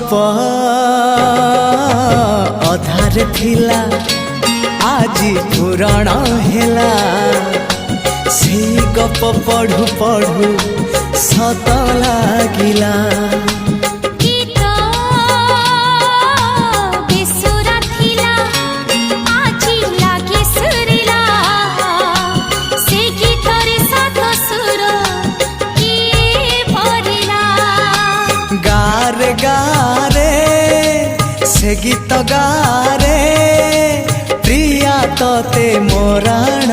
गप अधार थिला आजी पुराण हेला से गप पढ़ु पढ़ु सत लागिला गारे गारे से गीत गारे प्रिया तोते मोराण